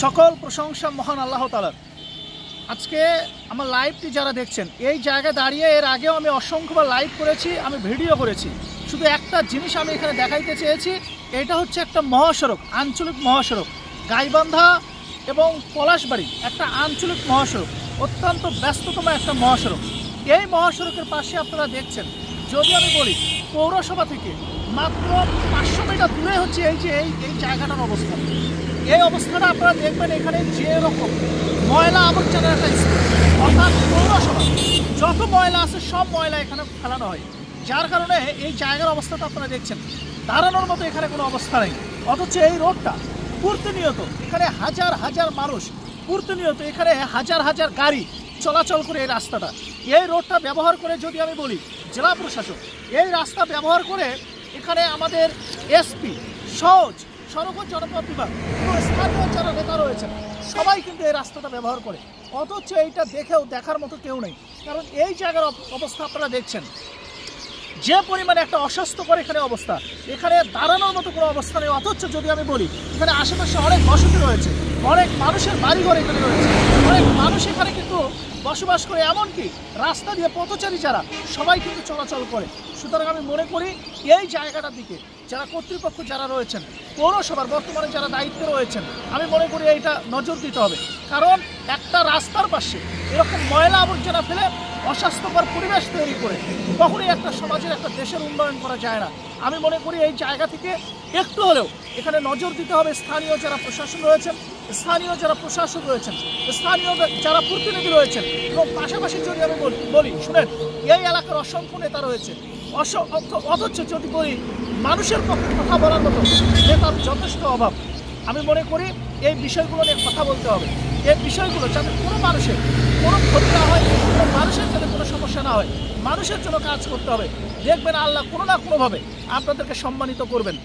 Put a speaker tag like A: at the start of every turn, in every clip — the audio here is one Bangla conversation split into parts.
A: সকল প্রশংসা মহান আল্লাহ তাআলার। আজকে আমার লাইভটি যারা দেখছেন, এই জায়গায় দাঁড়িয়ে এর আগেও আমি অসংখ্যবার লাইভ করেছি, আমি ভিডিও করেছি। শুধু একটা জিনিস আমি এখানে দেখাইতে চেয়েছি, এটা হচ্ছে একটা মহাসড়ক, আঞ্চলিক মহাসড়ক, গাইবান্ধা এবং পলাশবাড়ি একটা আঞ্চলিক মহাসড়ক, অত্যন্ত ব্যস্ততম একটা মহাসড়ক। এই মহাসড়কের পাশে আপনারা দেখছেন, যদি আমি বলি পৌরসভা থেকে মাত্র 500 মিটার দূরে হচ্ছে এই জায়গাটার অবস্থান। এই অবস্থাটা আপনারা দেখবেন, এখানে যেরকম ময়লা আবর্জনার একটা স্থান, অর্থাৎ পৌরসভা যত ময়লা আছে সব ময়লা এখানে ফেলানো হয়, যার কারণে এই জায়গার অবস্থাটা আপনারা দেখছেন দাঁড়ানোর মতো এখানে কোনো অবস্থা নেই। অথচ এই রোডটা প্রতিনিয়ত এখানে হাজার হাজার মানুষ, প্রতিনিয়ত এখানে হাজার হাজার গাড়ি চলাচল করে এই রাস্তাটা, এই রোডটা ব্যবহার করে যদি আমি বলি জেলা প্রশাসক এই রাস্তা ব্যবহার করে, এখানে আমাদের এসপি, সহজ সড়ক ও জনপথ বিভাগ এবং স্থানীয় যারা নেতা রয়েছেন সবাই কিন্তু এই রাস্তাটা ব্যবহার করে। অথচ এইটা দেখার মতো কেউ নেই। কারণ এই জায়গার অবস্থা আপনারা দেখছেন, যে পরিমাণে একটা অস্বাস্থ্যকর এখানে অবস্থা, এখানে দাঁড়ানোর মতো কোনো অবস্থা নেই। অথচ যদি আমি বলি এখানে আশেপাশে অনেক বসতি রয়েছে, অনেক মানুষের বাড়িঘর এখানে রয়েছে, অনেক মানুষ এখানে কিন্তু বসবাস করে, এমনকি রাস্তা দিয়ে পথচারী যারা সবাই কিন্তু চলাচল করে। সুতরাং আমি মনে করি এই জায়গাটার দিকে যারা কর্তৃপক্ষ যারা রয়েছেন, পৌরসভার বর্তমানে যারা দায়িত্বে রয়েছেন, আমি মনে করি এইটা নজর দিতে হবে। কারণ একটা রাস্তার পাশে এরকম ময়লা আবর্জনা ফেলে অস্বাস্থ্যকর পরিবেশ তৈরি করে কখনোই একটা সমাজের, একটা দেশের উন্নয়ন করা যায় না। আমি মনে করি এই জায়গা থেকে একটু হলেও এখানে নজর দিতে হবে। স্থানীয় যারা প্রশাসন রয়েছেন, স্থানীয় যারা প্রশাসক রয়েছেন, স্থানীয় যারা প্রতিনিধি রয়েছেন, এবং পাশাপাশি যদি আমি বলি শুনেন, এই এলাকার অসংখ্য নেতা রয়েছে, অথচ যদি বলি মানুষের পক্ষে কথা বলার মতো নেতার যথেষ্ট অভাব। আমি মনে করি এই বিষয়গুলো নিয়ে কথা বলতে হবে। এই বিষয়গুলো যাতে কোনো মানুষের কোনো ক্ষতি না হয়, কোনো মানুষের যাতে কোনো সমস্যা না হয়, মানুষের জন্য কাজ করতে হবে। দেখবেন আল্লাহ কোনো না কোনোভাবে আপনাদেরকে সম্মানিত করবেন।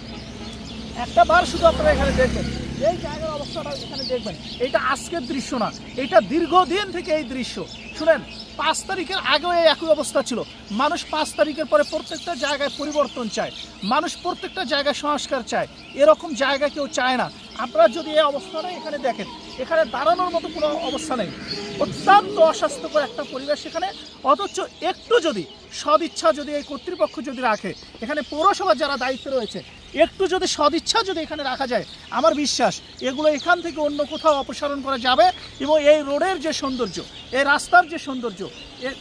A: একটা বার শুধু আপনারা এখানে দেখবেন, এই জায়গার অবস্থাটা এখানে দেখবেন, এইটা আজকের দৃশ্য না, এটা দীর্ঘদিন থেকে এই দৃশ্য। শুনেন, 5 তারিখের আগেও এই একই অবস্থা ছিল। মানুষ 5 তারিখের পরে প্রত্যেকটা জায়গায় পরিবর্তন চায়, মানুষ প্রত্যেকটা জায়গায় সংস্কার চায়, এরকম জায়গা কেউ চায় না। আপনারা যদি এই অবস্থাটা এখানে দেখেন, এখানে দাঁড়ানোর মতো কোনো অবস্থা নেই, অত্যন্ত অস্বাস্থ্যকর একটা পরিবেশ এখানে। অথচ একটু যদি সদিচ্ছা যদি এই কর্তৃপক্ষ যদি রাখে, এখানে পৌরসভার যারা দায়িত্বে রয়েছে, একটু যদি সদিচ্ছা যদি এখানে রাখা যায়, আমার বিশ্বাস এগুলো এখান থেকে অন্য কোথাও অপসারণ করা যাবে, এবং এই রোডের যে সৌন্দর্য, এই রাস্তার যে সৌন্দর্য,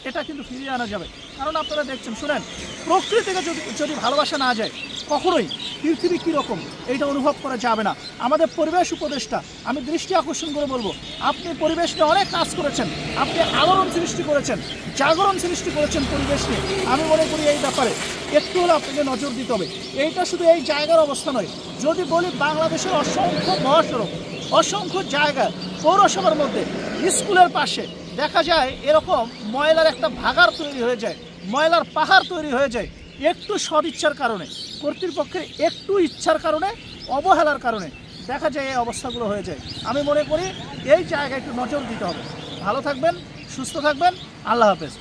A: এটা কিন্তু ফিরিয়ে আনা যাবে। কারণ আপনারা দেখছেন, শুনেন, প্রকৃতিকে যদি ভালোবাসা না যায়, কখনোই পৃথিবী কীরকম এইটা অনুভব করা যাবে না। আমাদের পরিবেশ উপদেষ্টা, আমি দৃষ্টি আকর্ষণ করে বলবো, আপনি পরিবেশ নিয়ে অনেক কাজ করেছেন, আপনি আলোড়ন সৃষ্টি করেছেন, জাগরণ সৃষ্টি করেছেন পরিবেশ নিয়ে। আমি মনে করি এই ব্যাপারে একটু হলে আপনাকে নজর দিতে হবে। এইটা শুধু এই জায়গার অবস্থা নয়, যদি বলি বাংলাদেশের অসংখ্য মহাসড়ক, অসংখ্য জায়গা, পৌরসভার মধ্যে, স্কুলের পাশে দেখা যায় এরকম ময়লার একটা ভাগাড় তৈরি হয়ে যায়, ময়লার পাহাড় তৈরি হয়ে যায়। একটু সদিচ্ছার কারণে, কর্তৃপক্ষের একটু ইচ্ছার কারণে, অবহেলার কারণে দেখা যায় এই অবস্থাগুলো হয়ে যায়। আমি মনে করি এই জায়গায় একটু নজর দিতে হবে। ভালো থাকবেন, সুস্থ থাকবেন, আল্লাহ হাফেজ।